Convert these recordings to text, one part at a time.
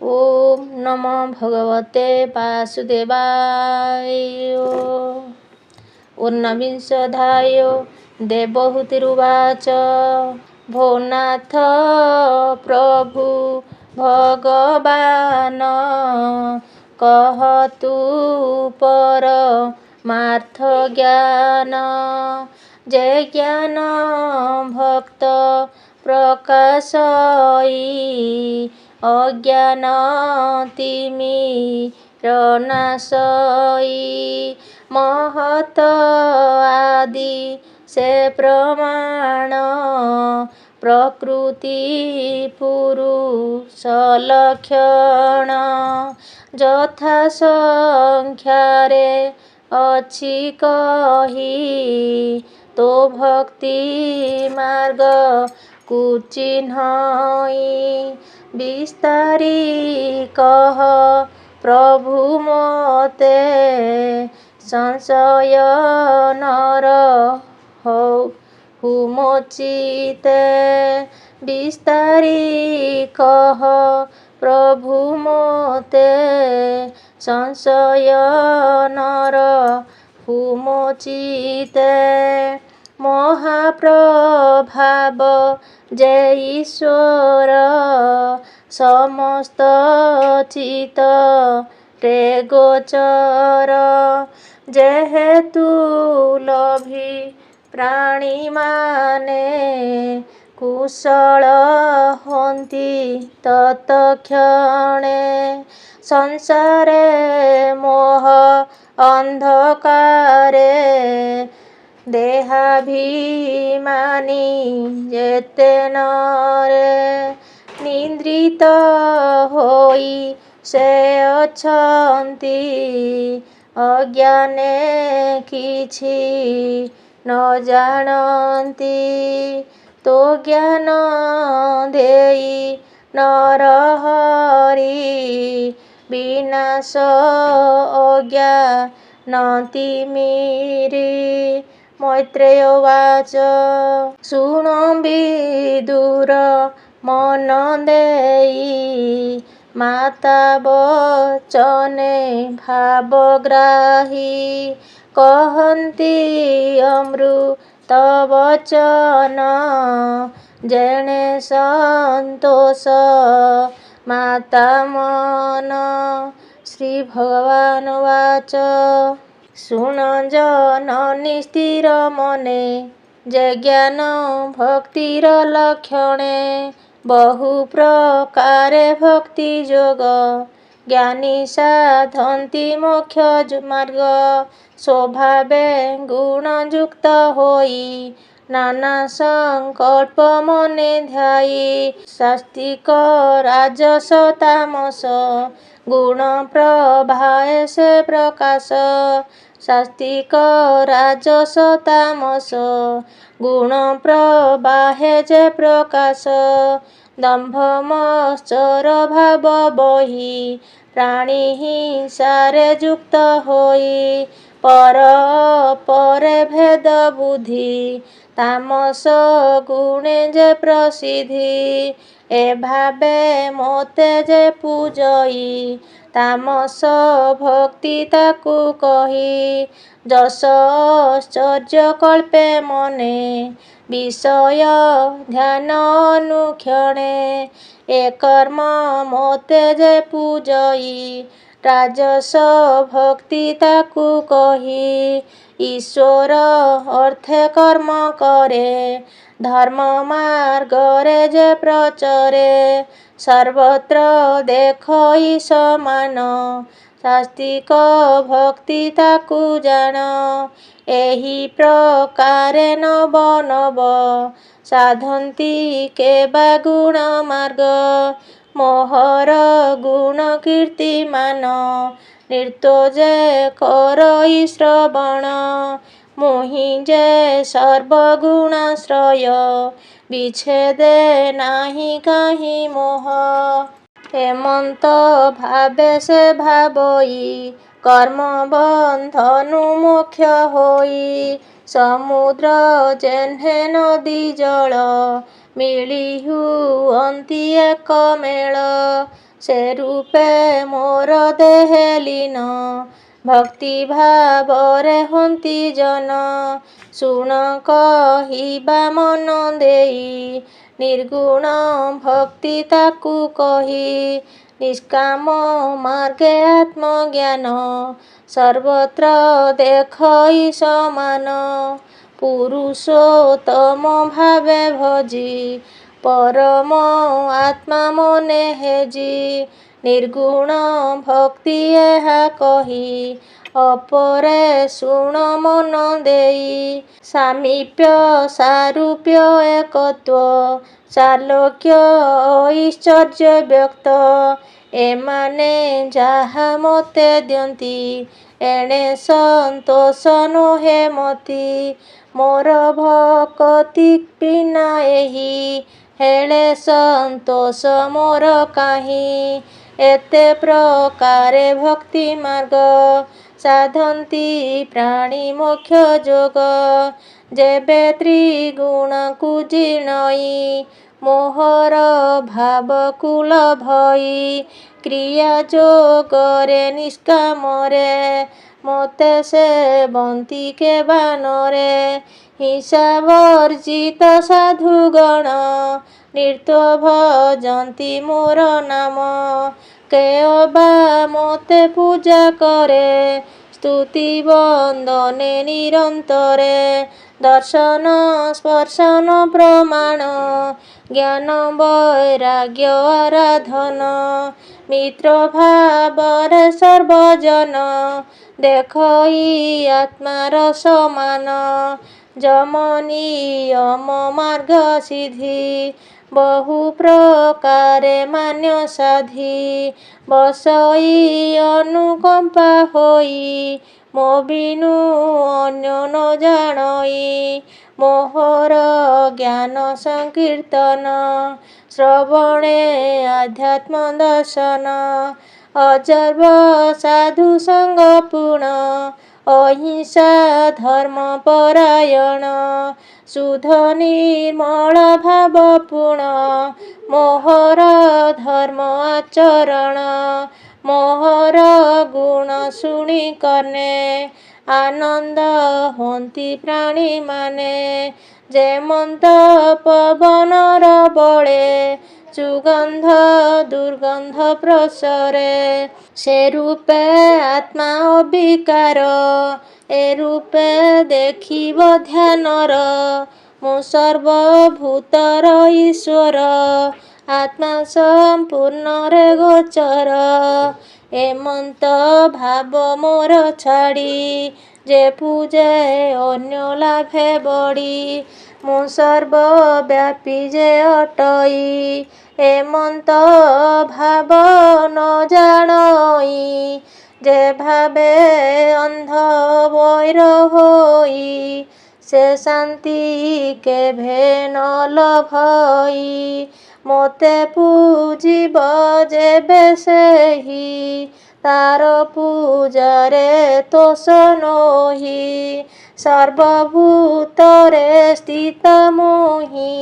ओम नमो भगवते वासुदेवाय। ऊर्णविंशधाय देवहूतिरुवाच भो नाथ प्रभु भगवान कहतु परमार्थ ज्ञान जे ज्ञान भक्त प्रकाशई अज्ञान तिमिरनाशई महत आदि से प्रमाण प्रकृति पुरुष लक्षण ଯଥା ସଂଖ୍ୟାରେ ଅଛି କହି ତୋ ଭକ୍ତି ମାର୍ଗ କୁ ଚିହ୍ନଇ ବିସ୍ତାରି କହ ପ୍ରଭୁ ମୋତେ ସଂଶୟ ନର ହଉ ମୋଚିତେ ବିସ୍ତାରି କହ ପ୍ରଭୁ ମୋତେ ସଂଶୟ ନର ମୋଚିତେ ମହାପ୍ରଭାବ ଯେ ଈଶ୍ୱର ସମସ୍ତ ଚିତ ରେ ଗୋଚର ଯେହେତୁ ଲୋଭୀ ପ୍ରାଣୀମାନେ କୁଶଳ ହୁଅନ୍ତି ତତ୍କ୍ଷଣେ ସଂସାରେ ମୋହ ଅନ୍ଧକାରେ ଦେହାଭିମାନୀ ଯେତେ ନରେ ନିଦ୍ରିତ ହୋଇ ସେ ଅଛନ୍ତି ଅଜ୍ଞାନେ କିଛି ନ ଜାଣନ୍ତି ତୋ ଜ୍ଞାନ ଦେଇ ନରହରି ବିନାଶ ଅଜ୍ଞାନ ତିମିରି ମୈତ୍ରେୟ ଉବାଚ ଶୁଣ ବିଦୁର ମନ ଦେଇ ମାତା ବଚନେ ଭାବଗ୍ରାହୀ କହନ୍ତି ଅମୃତ ବଚନ ଯେଣେ ସନ୍ତୋଷ ମାତା ମନ ଶ୍ରୀ ଭଗବାନ ଉବାଚ ଶୁଣ ଜନନୀ ସ୍ଥିର ମନେ ଯେ ଜ୍ଞାନ ଭକ୍ତିର ଲକ୍ଷଣେ ବହୁ ପ୍ରକାରେ ଭକ୍ତି ଯୋଗ ଜ୍ଞାନୀ ସାଧନ୍ତି ମୋକ୍ଷ ମାର୍ଗ ସ୍ୱଭାବେ ଗୁଣଯୁକ୍ତ ହୋଇ ନାନା ସଂକଳ୍ପ ମନେ ଧ୍ୟାଇ ସାତ୍ୱିକ ରାଜସ ତାମସ ଗୁଣ ପ୍ରଭାଏ ସେ ପ୍ରକାଶ ସାତ୍ୱିକ ରାଜସ ତାମସ ଗୁଣ ପ୍ରବାହେ ଯେ ପ୍ରକାଶ ଦମ୍ଭ ମତ୍ସର ଭାବ ବହି ପ୍ରାଣୀ ହିଂସାରେ ଯୁକ୍ତ ହୋଇ ପର ପରେ ଭେଦ ବୁଦ୍ଧି ତାମସ ଗୁଣେ ଯେ ପ୍ରସିଦ୍ଧି ଏ ଭାବେ ମୋତେ ଯେ ପୂଜଇ ତାମସ ଭକ୍ତି ତାକୁ କହି ଯଶ ଐଶ୍ୱର୍ଯ୍ୟ କଳ୍ପେ ମନେ ବିଷୟ ଧ୍ୟାନ ଅନୁକ୍ଷଣେ ଏ କର୍ମ ମୋତେ ଯେ ପୂଜଇ ରାଜସ ଭକ୍ତି ତାକୁ କହି ଈଶ୍ୱର ଅର୍ଥେ କର୍ମ କରେ ଧର୍ମ ମାର୍ଗରେ ଯେ ପ୍ରଚରେ ସର୍ବତ୍ର ଦେଖଇ ସମାନ ସାତ୍ୱିକ ଭକ୍ତି ତାକୁ ଜାଣ ଏହି ପ୍ରକାରେ ନବ ନବ ସାଧନ୍ତି କେବା ଗୁଣ ମାର୍ଗ ମୋହର ଗୁଣ କୀର୍ତ୍ତିମାନ ନୃତ୍ୟ ଯେ କରଇ ଶ୍ରବଣ ମୁହିଁ ଯେ ସର୍ବଗୁଣାଶ୍ରୟ ବିଚ୍ଛେଦେ ନାହିଁ କାହିଁ ମୋହ ହେମନ୍ତ ଭାବେ ସେ ଭାବଇ କର୍ମ ବନ୍ଧନୁ ମୋକ୍ଷ ହୋଇ ସମୁଦ୍ର ଯେହ୍ନେ ନଦୀ ଜଳ ମିଳି ହୁଅନ୍ତି ଏକ ମେଳ ସେ ରୂପେ ମୋର ଦେହେ ଲୀନ। ଭକ୍ତି ଭାବରେ ହନ୍ତି ଜନ। ଶୁଣ କହିବା ମନ ଦେଇ। ନିର୍ଗୁଣ ଭକ୍ତି ତାକୁ କହି। ନିଷ୍କାମ ମାର୍ଗେ ଆତ୍ମଜ୍ଞାନ। ସର୍ବତ୍ର ଦେଖଇ ସମାନ। ପୁରୁଷୋତ୍ତମ ଭାବେ ଭଜି। ପରମ ଆତ୍ମା ମନେ ହେଜି। ନିର୍ଗୁଣ ଭକ୍ତି ଏହା କହି। ଅପରେ ଶୁଣ ମନ ଦେଇ। ସାମୀପ୍ୟ ସାରୂପ୍ୟ ଏକତ୍ୱ। ସାଲୋକ୍ୟ ଐଶ୍ୱର୍ଯ୍ୟ ବ୍ୟକ୍ତ। ଏମାନେ ଯାହା ମୋତେ ଦିଅନ୍ତି। ଏଣେ ସନ୍ତୋଷ ନୋହେ ମତି। ମୋର ଭକତି ବିନା ଏହି। ହେଳେ ସନ୍ତୋଷ ମୋର କାହିଁ। ଏତେ ପ୍ରକାରେ ଭକ୍ତି ମାର୍ଗ। ସାଧନ୍ତି ପ୍ରାଣୀ ମୋକ୍ଷ ଯୋଗ। ଯେବେ ତ୍ରିଗୁଣକୁ ଜିଣଇ। ମୋହର ଭାବକୁଳ ଭଇ। କ୍ରିୟା ଯୋଗରେ ନିଷ୍କାମରେ। ମୋତେ ସେବନ୍ତି କେବାନରେ। ହିଂସା ବର୍ଜିତ ସାଧୁଗଣ। ନିର୍ତ୍ୱ ଭଜନ୍ତି ମୋର ନାମ। କେଅବା ମୋତେ ପୂଜା କରେ। ସ୍ତୁତି ବନ୍ଦନେ ନିରନ୍ତରେ। ଦର୍ଶନ ସ୍ପର୍ଶନ ପ୍ରମାଣ। ଜ୍ଞାନ ବୈରାଗ୍ୟ ଆରାଧନ। ମିତ୍ର ଭାବରେ ସର୍ବଜନ। ଦେଖଇ ଆତ୍ମାର ସମାନ। ଯମ ନିୟମ ମାର୍ଗ ସିଧି। ବହୁ ପ୍ରକାରେ ମାନ୍ୟ ସାଧି। ବସଇ ଅନୁକମ୍ପା ହୋଇ। ମୋ ବିନୁ ଅନ୍ୟ ନ ଜାଣଇ। ମୋହର ଜ୍ଞାନ ସଂକୀର୍ତ୍ତନ। ଶ୍ରବଣେ ଆଧ୍ୟାତ୍ମ ଦର୍ଶନ। ଅଜର୍ବ ସାଧୁ ସଙ୍ଗ ପୁଣ। ଅହିଂସା ଧର୍ମ ପରାୟଣ। ଶୁଦ୍ଧ ନିର୍ମଳ ଭାବ ପୁଣ। ମୋହର ଧର୍ମ ଆଚରଣ। ମୋହର ଗୁଣ ଶୁଣି କର୍ଣ୍ଣେ। ଆନନ୍ଦ ହୁଅନ୍ତି ପ୍ରାଣୀମାନେ। ଯେମନ୍ତ ପବନର ବଳେ। ସୁଗନ୍ଧ ଦୁର୍ଗନ୍ଧ ପ୍ରସରେ। ସେ ରୂପେ ଆତ୍ମା ଅବିକାର। ଏ ରୂପେ ଦେଖିବ ଧ୍ୟାନର। ମୁଁ ସର୍ବଭୂତର ଈଶ୍ୱର। ଆତ୍ମା ସମ୍ପୂର୍ଣ୍ଣରେ ଗୋଚର। ଏମନ୍ତ ଭାବ ମୋର ଛାଡ଼ି। ଯେ ପୂଜେ ଅନ୍ୟ ଲାଭେ ବଢ଼ି। ମୁଁ ସର୍ବବ୍ୟାପୀ ଯେ ଅଟଇ। ଏମନ୍ତ ଭାବ ନ ଜାଣଇ। ଯେ ଭାବେ ଅନ୍ଧ ବୈର ହୋଇ। ସେ ଶାନ୍ତି କେଭେ ନ ଲଭଇ। ମୋତେ ପୂଜିବ ଯେବେ ସେହି। ତାର ପୂଜାରେ ତୋଷ ନୋହି। ସର୍ବଭୂତରେ ସ୍ଥିତ ମୋହି।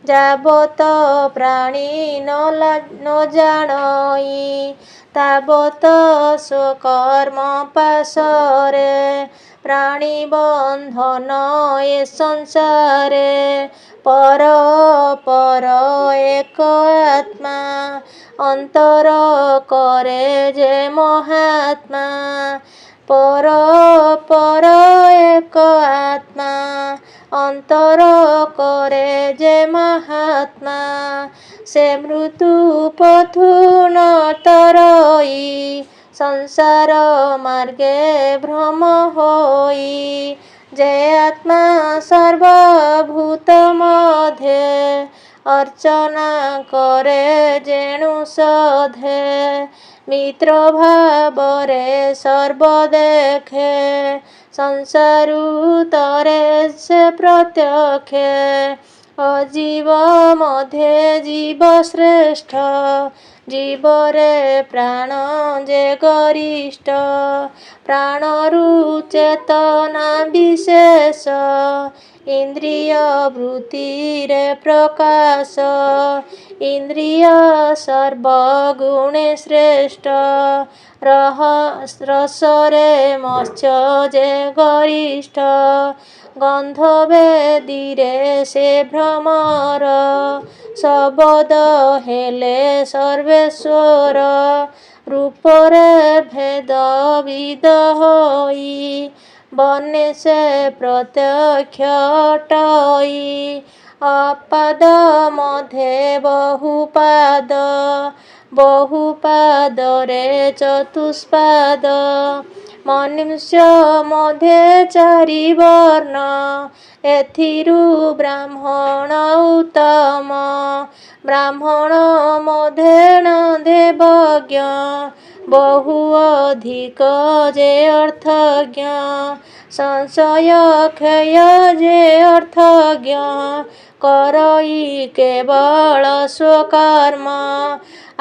ଯାବତ ପ୍ରାଣୀ ନ ଜାଣଇ। ତାବତ ସ୍ୱକର୍ମ ପାଶରେ। ପ୍ରାଣୀ ବନ୍ଧନ ଏ ସଂସାରେ। ପର ଅପର ଏକ ଆତ୍ମା। ଅନ୍ତର କରେ ଯେ ମହାତ୍ମା। ପର ଅପର ଏକ ଆତ୍ମା। ଅନ୍ତର କରେ ଯେ ମହାତ୍ମା। ସେ ମୃତ୍ୟୁ ପଥୁ ନ ତରଇ। ସଂସାର ମାର୍ଗେ ଭ୍ରମ ହୋଇ। ଯେ ଆତ୍ମା ସର୍ବଭୂତ ମଧ୍ୟେ। ଅର୍ଚ୍ଚନା କରେ ଯେଣୁ ସଧେ। ମିତ୍ର ଭାବରେ ସର୍ବ ଦେଖେ। ସଂସାରୁ ତରେ ସେ ପ୍ରତ୍ୟକ୍ଷେ। ଅଜୀବ ମଧ୍ୟେ ଜୀବ ଶ୍ରେଷ୍ଠ। ଜୀବରେ ପ୍ରାଣ ଯେ ଗରିଷ୍ଠ ପ୍ରାଣରୁ ଚେତନା ବିଶେଷ ଇନ୍ଦ୍ରିୟ ବୃତ୍ତିରେ ପ୍ରକାଶ ଇନ୍ଦ୍ରିୟ ସର୍ବଗୁଣେ ଶ୍ରେଷ୍ଠ ରସରେ ମତ୍ସ୍ୟ ଯେ ଗରିଷ୍ଠ ଗନ୍ଧ ବେଦୀରେ ସେ ଭ୍ରମର ଶବଦ ହେଲେ ସର୍ବେଶ୍ୱର ରୂପରେ ଭେଦ ବିଦ ହୋଇ ବନେ ସେ ପ୍ରତ୍ୟକ୍ଷ ଅଟଇ ଅପାଦ ମଧ୍ୟେ ବହୁପାଦରେ ଚତୁଷ୍ପାଦ ମନୁଷ୍ୟ ମଧ୍ୟେ ଚାରି ବର୍ଣ୍ଣ ଏଥିରୁ ବ୍ରାହ୍ମଣ ଉତ୍ତମ ବ୍ରାହ୍ମଣ ମଧ୍ୟେଣ ଦେବଜ୍ଞ ବହୁ ଅଧିକ ଯେ ଅର୍ଥଜ୍ଞ ସଂଶୟ କ୍ଷୟ ଯେ ଅର୍ଥଜ୍ଞ କରଇ କେବଳ ସ୍ୱକର୍ମ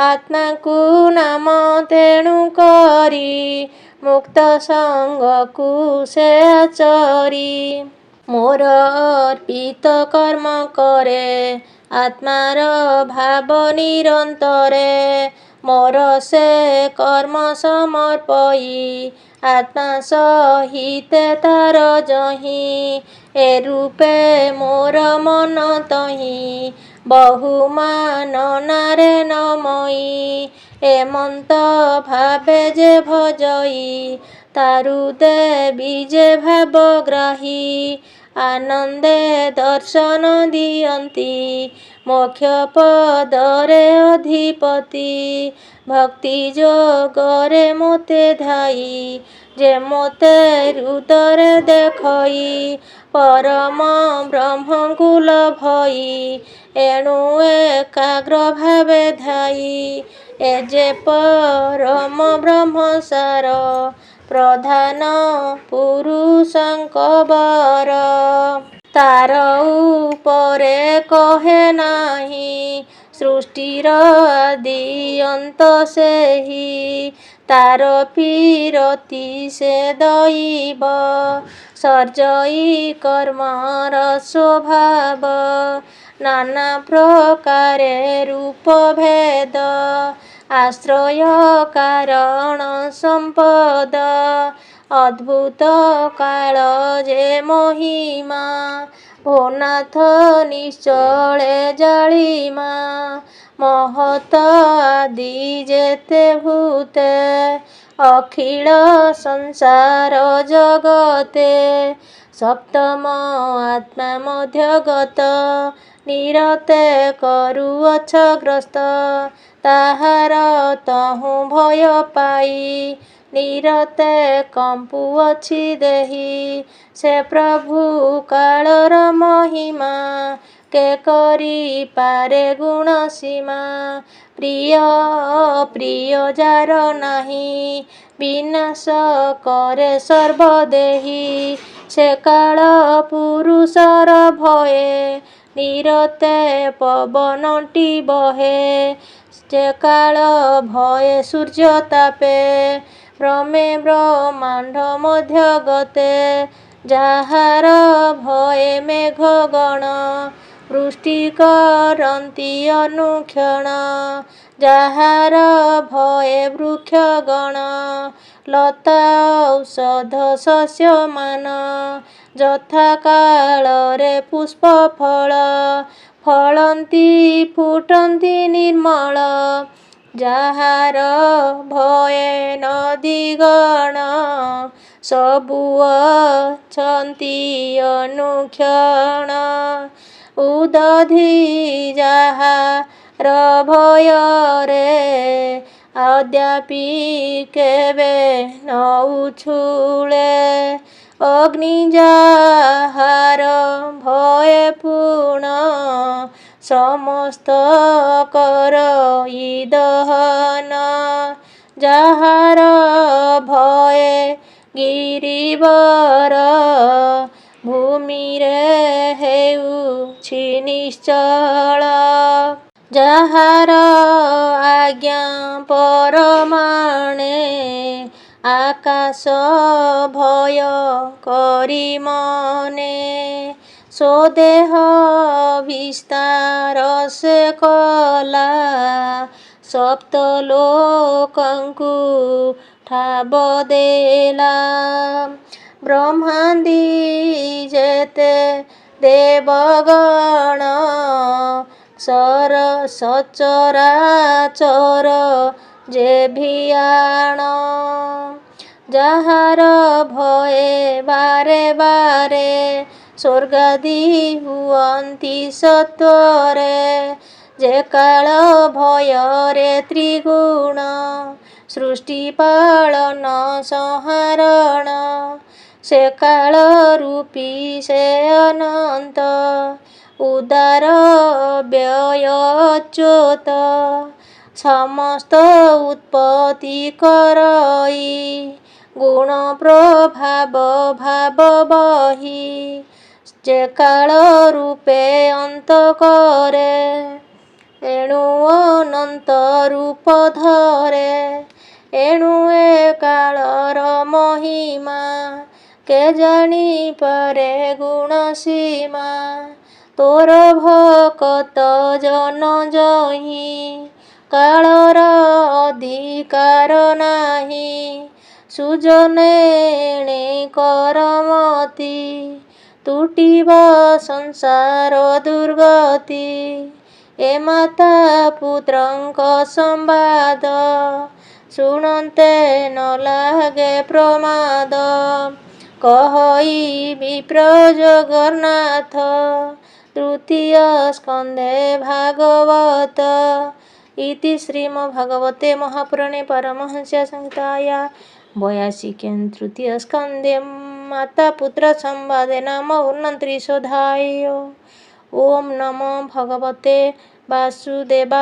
ଆତ୍ମାକୁ ନାମ ତେଣୁ କରି ମୁକ୍ତ ସଙ୍ଗକୁ ସେ ଆଚରି ମୋର ଅର୍ପିତ କର୍ମ କରେ ଆତ୍ମାର ଭାବ ନିରନ୍ତରେ ମୋର ସେ କର୍ମ ସମର୍ପଇ ଆତ୍ମା ସହିତେ ତାର ଯହିଁ ଏ ରୂପେ ମୋର ମନ ତହିଁ ବହୁମାନନାରେ ନମଇ ଏମନ୍ତ ଭାବେ ଯେ ଭଜଇ ତାରୁ ଦେବି ଯେ ଭାବଗ୍ରାହୀ ଆନନ୍ଦେ ଦର୍ଶନ ଦିଅନ୍ତି ମୋକ୍ଷ ପଦରେ ଅଧିପତି ଭକ୍ତି ଯୋଗରେ ମୋତେ ଧାଇ ଯେ ମୋତେ ହୃଦୟରେ ଦେଖଇ ପରମ ବ୍ରହ୍ମଙ୍କୁ ଲଭଇ ଏଣୁ ଏକାଗ୍ର ଭାବେ ଧାଇ ଏ ଯେ ପରମ ବ୍ରହ୍ମ ସାର ପ୍ରଧାନ ପୁରୁଷଙ୍କ ବର ତାର ଉପରେ କହେ ନାହିଁ ସୃଷ୍ଟିର ଆଦି ଅନ୍ତ ସେହି ତାର ପୀରତି ସେ ଦଇବ ସର୍ଜଇ କର୍ମର ସ୍ୱଭାବ ନାନା ପ୍ରକାରେ ରୂପ ଭେଦ ଆଶ୍ରୟ କାରଣ ସମ୍ପଦ ଅଦ୍ଭୁତ କାଳ ଯେ ମହିମା ଭୋନାଥ ନିଶ୍ଚଳେ ଜାଳିମା ମହତ ଆଦି ଯେତେ ଭୂତେ ଅଖିଳ ସଂସାର ଜଗତେ ସପ୍ତମ ଆତ୍ମା ମଧ୍ୟଗତ ନିରତେ କରୁଅଛ ଗ୍ରସ୍ତ ତାହାର ତହୁଁ ଭୟ ପାଇ ନିରତେ କମ୍ପୁଅଛି ଦେହି ସେ ପ୍ରଭୁ କାଳର ମହିମା କେ କରି ପାରେ ଗୁଣ ସୀମା ପ୍ରିୟ ଅପ୍ରିୟ ଯାର ନାହିଁ ବିନାଶ କରେ ସର୍ବଦେହି ସେ କାଳ ପୁରୁଷର ଭୟେ ନିରତେ ପବନଟି ବହେ ଯେ କାଳ ଭୟେ ସୂର୍ଯ୍ୟ ତାପେ ଭ୍ରମେ ବ୍ରହ୍ମାଣ୍ଡ ମଧ୍ୟଗତେ ଯାହାର ଭୟେ ମେଘ ଗଣ ବୃଷ୍ଟି କରନ୍ତି ଅନୁକ୍ଷଣ ଯାହାର ଭୟେ ବୃକ୍ଷ ଗଣ ଲତା ଔଷଧ ଶସ୍ୟମାନ ଯଥା କାଳରେ ପୁଷ୍ପ ଫଳ ଫଳନ୍ତି ଫୁଟନ୍ତି ନିର୍ମଳ ଯାହାର ଭୟେ ନଦୀଗଣ ସବୁ ଅଛନ୍ତି ଅନୁକ୍ଷଣ ଉଦଧି ଯାହାର ଭୟରେ ଅଦ୍ୟାପି କେବେ ନ ଉଛୁଳେ ଅଗ୍ନି ଯାହାର ଭୟେ ପୂର୍ଣ୍ଣ ସମସ୍ତ କରଇ ଦହନ ଯାହାର ଭୟେ ଗିରିବର ଭୂମିରେ ହେଉଛି ନିଶ୍ଚଳ ଯାହାର ଆଜ୍ଞା ପରମାଣେ ଆକାଶ ଭୟ କରି ମନେ ସ୍ୱଦେହ ବିସ୍ତାର ସେ କଲା ସପ୍ତ ଲୋକଙ୍କୁ ଠାବ ଦେଲା ବ୍ରହ୍ମାଦି ଯେତେ ଦେବଗଣ ସଚରାଚର ଯେ ଭିଆଣ ଯାହାର ଭଏ ବାରେ ବାରେ ସ୍ୱର୍ଗାଦି ହୁଅନ୍ତି ସତ୍ୱରେ ଯେ କାଳ ଭୟରେ ତ୍ରିଗୁଣ ସୃଷ୍ଟି ପାଳନ ସଂହାରଣ ସେ କାଳ ରୂପୀ ସେ ଅନନ୍ତ ଉଦାର ବ୍ୟୟ ଅଚ୍ୟୁତ ସମସ୍ତ ଉତ୍ପତ୍ତି କରଇ ଗୁଣ ପ୍ରଭାବ ଭାବ ବହି ଯେ କାଳ ରୂପେ ଅନ୍ତ କରେ ଏଣୁ ଅନନ୍ତ ରୂପ ଧରେ ଏଣୁ ଏ କାଳର ମହିମା କେ ଜାଣିପାରେ ଗୁଣ ସୀମା ତୋର ଭକତ ଜନ ଜହିଁ କାଳର ଅଧିକାର ନାହିଁ ସୁଜନେ ଏଣେ କରମତି ତୁଟିବ ସଂସାର ଦୁର୍ଗତି ଏ ମାତା ପୁତ୍ରଙ୍କ ସମ୍ବାଦ ଶୁଣନ୍ତେ ନ ଲାଗେ ପ୍ରମାଦ କହିବି ଜଗନ୍ନାଥ ତୃତୀୟ ସ୍କନ୍ଧେ ଭାଗବତ ଇତି ଶ୍ରୀମଦ୍ଭାଗବତେ ମହାପୁରାଣେ ପାରମହଂସ୍ୟା ସଂହିତାୟା 82 ତୃତୀୟ ସ୍କନ୍ଧେ ମାତା ପୁତ୍ର ସମ୍ବାଦେ ନାମ 29 ଅଧ୍ୟାୟ। ଓಂ ନମୋ ଭଗବତେ ବାସୁଦେବାୟ।